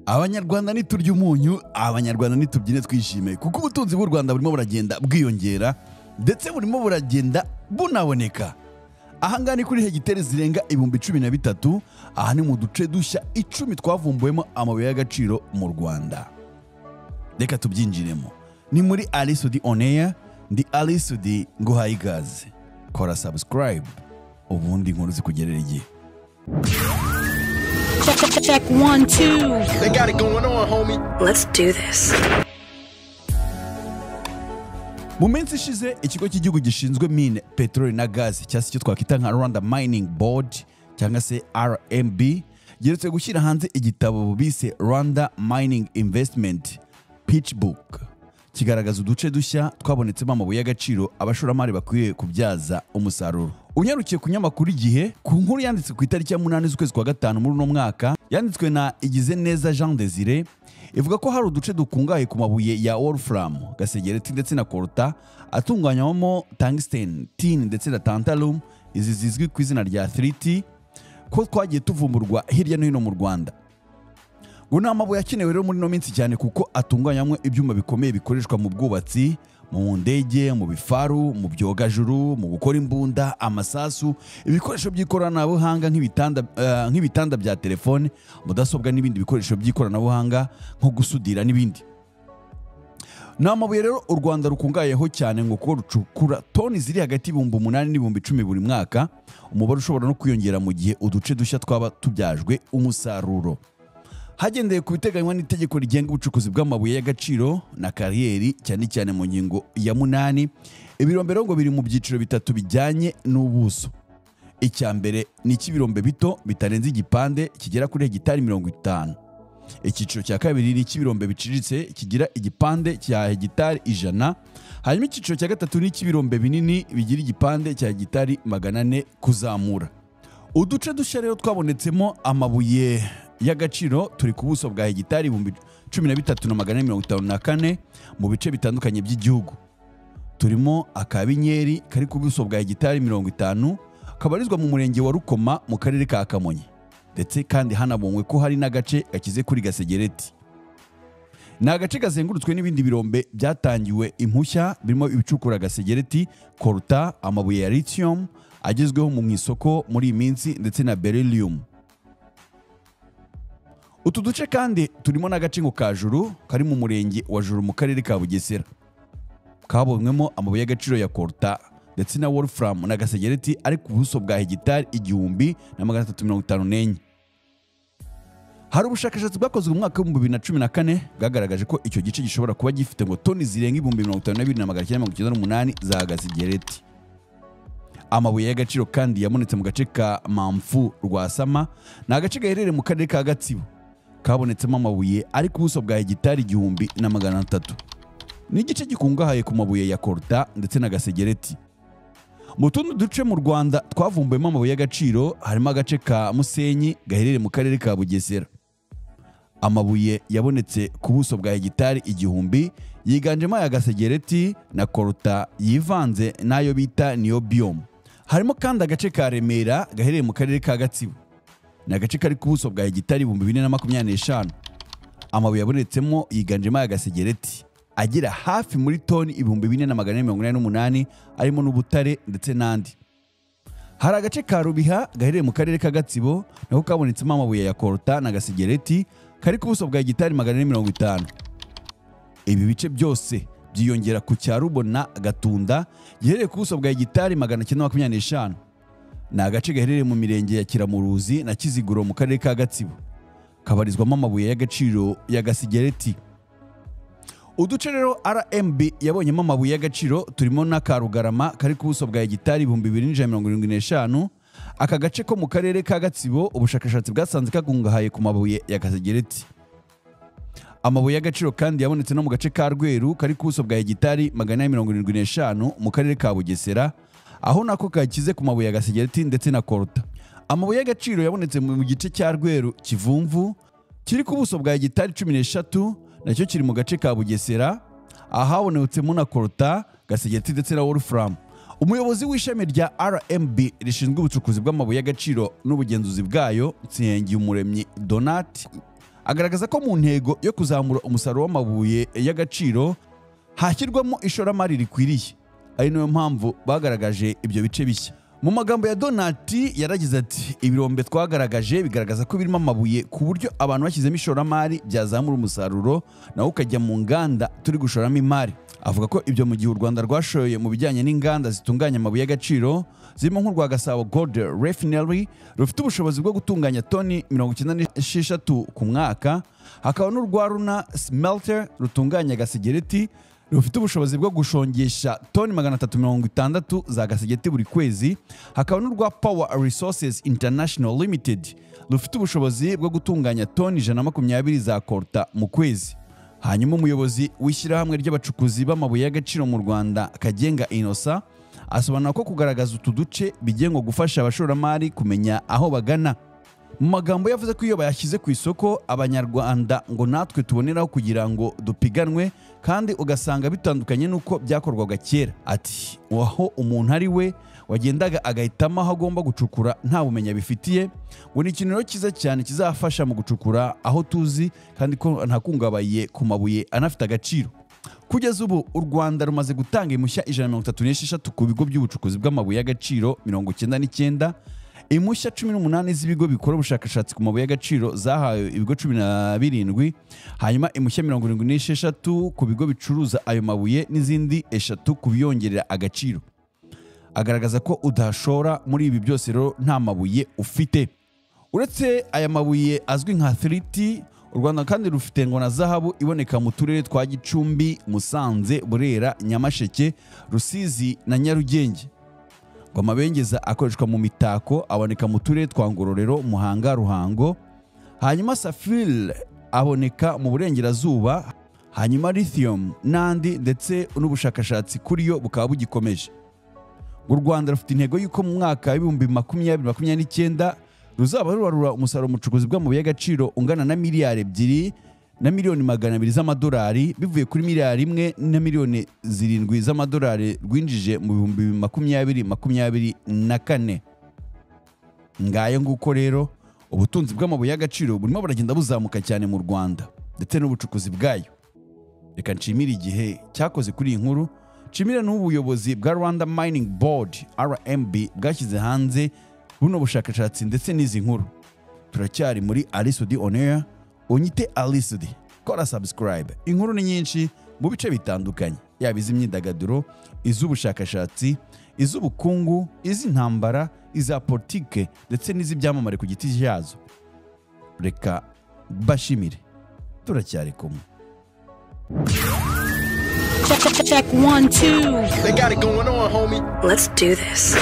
Abanyarwanda niturya umunyu, abanyarwanda nitubyine twishime kuko ubutunzi bw'u Rwanda burimo buragenda bwiyongera ndetse burimo buragenda bunaboneka. Aha ngaha ni kuri hegitari zirenga 13,000, aha ni mu duce dushya 10 twavumbuwemo amabuye y'agaciro mu Rwanda. Reka tubyinjiremo. Ni muri Ali Sudi On Air, ndi Ali Sudi nguhaye ikaze. Kora subscribe ubundi inkuru zikugerera igihe. Check 1 2. They got it going on, homie. Let's do this. Mu minsi ishize ikigo cy'igihugu gishinzwe mine, peteroli na gazi cyangwa icyo twakwita nka Rwanda Mining Board cyangwa se RMB giherutse gushyira hanze igitabo bise Rwanda Mining Investment Pitch Book, kigaragaza uduce dushya twabonetsemo amabuye y'agaciro abashoramari bakwiye kubyaza umusaruro. Unyarukiye ku nyamakuru Igihe, ku nkuru yanditse ku itariki ya 8 z'ukwezi kwa gatanu muri uno mwaka, yanditswe na Igizeneza Jean Desire, ivuga ko hari uduce dukungahaye ku mabuye ya wolfram, gasegereti ndetse na colta atunganywamo tungsten, tin ndetse na tantalum, izi zizwi ku izina rya 3T, ko twagiye tuvumburwa hirya no hino mu Rwanda. Ngo ni amabuye akenewe rero muri no minsi cyane kuko atunganywamo ibyuma bikomeye bikoreshwa mu bwubatsi, mu ndege, mu bifaru, mu byogajuru, mu gukora imbunda, amasasu, ibikoresho by'ikoranabuhanga nk'ibitanda bya telefone, mudasobwa n'ibindi bikoresho by'ikoranabuhanga nko gusudira n'ibindi. Ni amabuye rero u Rwanda rukungayeho cyane ngo kuko rucukura toni ziri hagati y'8,000 n'10,000 buri mwaka, umubare ushobora no kwiyongera mu gihe uduce dushya twaba tubyajwe umusaruro. Hagendeye ku biteganywa n'itegeko rigenga ubucukuzi bw'amabuye y'agaciro na kariyeri, cyane cyane mu ngingo ya 8, ibirombero ngo biri mu byiciro bitatu bijyanye n'ubuso. Icya mbere ni ik'ibirombe bito bitarenze igipande kigera kuri hegitari 50. Icyiciro cya kabiri ni ik'ibirombe biciriritse kigira igipande cya hegitari 100. Hanyuma icyiciro cya gatatu ni ik'ibirombe binini bigira igipande cya hegitari 400 kuzamura. Uduce dushya rero twabonetsemo amabuye y'agaciro turi ku buso bwa hegitari 13,454 mu bice bitandukanye by'igihugu. Turimo Akabinyeri kari ku buso bwa hegitari 50, kabarizwa mu murenge wa Rukoma mu karere ka Kamonyi, ndetse kandi hanabonwe ko hari n'agace gakize kuri Gasegereti. Ni agace kazengurutswe n'ibindi birombe byatangiwe impushya birimo ibicukura Gasegereti, colta, amabuye ya lithium agezweho mu isoko muri iyi minsi ndetse na beryllium. Utu duce kandi turimo n'agace ngo Kajuru kari mu murenge wa Juru mu karere ka Bugesera, kabonwemo amabuye y'agaciro ya colta ndetse na wolfram na Gasegereti ari ku buso bwa hegitari 1,354. Hari ubushakashatsi bwakozwe mu mwaka wa 2014 bwagaragaje ko icyo gice gishobora kuba gifite ngo toni zirenga 52,998 za Gasegereti. Amabuye y'agaciro kandi yabonetse mu gace ka Mamfu Rwasama, ni agace gaherereye mu karere ka Gatsibo, kabonetsemo amabuye ari ku buso bwa hegitari 1,300. Ni igice gikungahaye ku mabuye ya colta ndetse na Gasegereti. Mu tundi duce mu Rwanda twavumbuwemo amabuye y'agaciro harimo agace ka Musenyi gaherereye mu karere ka Bugesera. Amabuye yabonetse ku buso bwa hegitari 1,000, yiganjemo aya Gasegereti na colta yivanze n'ayo bita niobium. Harimo kandi agace ka Remera gaherereye mu karere ka Gatsibo, ni agace kari ku buso bwa hegitari 4,025. Amabuye yabonetsemo yiganjemo aya Gasegereti agira hafi muri toni 4,488, arimo n'ubutare ndetse n'andi. Hari agace ka Rubiha gaherereye mu karere ka Gatsibo nako kabonetsemo amabuye ya colta na Gasegereti kari ku buso bwa hegitari 450. Ibi bice byose byiyongera ku cya Rubona Gatunda giherereye ku buso bwa hegitari 925. Ni agace gaherereye mu mirenge ya Kiramuruzi na Kiziguro mu karere ka Gatsibo, kabarizwamo amabuye y'agaciro ya Gasegereti. Uduce rero RMB yabonyemo amabuye y'agaciro turimo na Karugarama kari ku buso bwa hegitari 2,175. Aka gace ko mu karere ka Gatsibo ubushakashatsi bwasanze kagungahaye ku mabuye ya Gasegereti. Amabuye y'agaciro kandi yabonetse no mu gace ka Rweru kari ku buso bwa hegitari 475 mu karere ka Bugesera, aho nako kakize ku mabuye ya Gasegereti ndetse na colta. Amabuye y'agaciro yabonetse mu gice cya Rweru Kivumvu kiri ku buso bwa hegitari 13, nacyo kiri mu gace ka Bugesera, ahabonetsemo na colta, Gasegereti ndetse na wolfram. Umuyobozi w'ishami rya RMB rishinzwe ubucukuzi bw'amabuye y'agaciro n'ubugenzuzi bwayo, Nsengiyumuremyi Donat, agaragaza ko mu ntego yo kuzamura umusaruro w'amabuye y'agaciro hashyirwamo ishoramari rikwiriye, ari nayo mpamvu bagaragaje ibyo bice bishya. Mu magambo ya Donati yaragize ati ibirombe twagaragaje bigaragaza ko birimo amabuye ku buryo abantu bashyizemo ishoramari byazamura umusaruro nawo ukajya mu nganda turi gushoramo imari. Avuga ko ibyo mu gihe u Rwanda rwashoye mu bijyanye n'inganda zitunganya amabuye y'agaciro zirimo nk'urwa Gasabo Gold Refinery rufite ubushobozi bwo gutunganya toni 96 ku mwaka, hakaba n'urwa Runa Smelter rutunganya gasegereti rufite ubushobozi bwo gushongesha toni 360 za gasegereti buri kwezi, hakaba n'urwa Power Resources International Limited rufite ubushobozi bwo gutunganya toni 120 za Colta mu kwezi. Hanyuma umuyobozi w'ishyirahamwe ry'abacukuzi b'amabuye y'agaciro mu Rwanda Kagenga Innocent asobanura ko kugaragaza utu duce bigengo gufasha abashoramari kumenya aho bagana. Mu magambo yavuze ko iyo bayashyize ku isoko abanyarwanda ngo natwe tuboneraho kugira ngo dupiganwe, kandi ugasanga bitandukanye n'uko byakorwaga kera. Ati aho umuntu ari we wagendaga agahitamo aho agomba gucukura nta bumenyi bifitiye, ngo ni ikintu cyiza cyane kizafasha mu gucukura aho tuzi kandi ko nta kungabaye ku mabuye anafite agaciro. Kugeza ubu u Rwanda rumaze gutanga impushya 136 ku bigo by'ubucukuzi bw'amabuye y'agaciro 99, impushya 18 z'ibigo bikora ubushakashatsi ku mabuye y'agaciro zahawe ibigo 17, hanyuma impushya 76 ku bigo bicuruza ayo mabuye n'izindi 3 ku biyongerera agaciro. Agaragaza ko udashora muri ibi byose rero nta mabuye ufite. Uretse aya mabuye azwi nka 3T, u Rwanda kandi rufite ngo na zahabu iboneka mu turere twa Gicumbi, Musanze, Burera, Nyamasheke, Rusizi na Nyarugenge. Ngo amabengeza akoreshwa mu mitako aboneka mu turere twa Ngororero, Muhanga, Ruhango. Hanyuma safire aboneka mu burengerazuba, hanyuma lithium n'andi, ndetse n'ubushakashatsi kuri yo bukaba bugikomeje. U Rwanda rufite intego y'uko mu mwaka wa 2029 ruzaba rurarura umusaruro mucukuzi bw'amabuye y'agaciro ungana na miliyari 2 na miliyoni 200 z'amadolari bivuye kuri miliyari 1 na miliyoni 7 z'amadolari rwinjije mu 2024. Ngayo nguko rero ubutunzi bw'amabuye y'agaciro burimo buragenda buzamuka cyane mu Rwanda ndetse n'ubucukuzi bwayo. Reka nshimire igihe cyakoze kuri iyi nkuru, nshimire n'ubuyobozi bwa Rwanda Mining Board RMB bwashyize hanze buno bushakashatsi ndetse n'izi nkuru. Turacyari muri Alisudi On Air, unyite Alisudi, kora subscribe. Inkuru ni nyinshi mu bice bitandukanye, yaba iz'imyidagaduro, iz'ubushakashatsi, iz'ubukungu, iz'intambara, iza politike ndetse n'iz'ibyamamare ku giti cyazo. Reka bashimire, turacyari kumwe. Check 1 2. They got it going on, homie. Let's do this.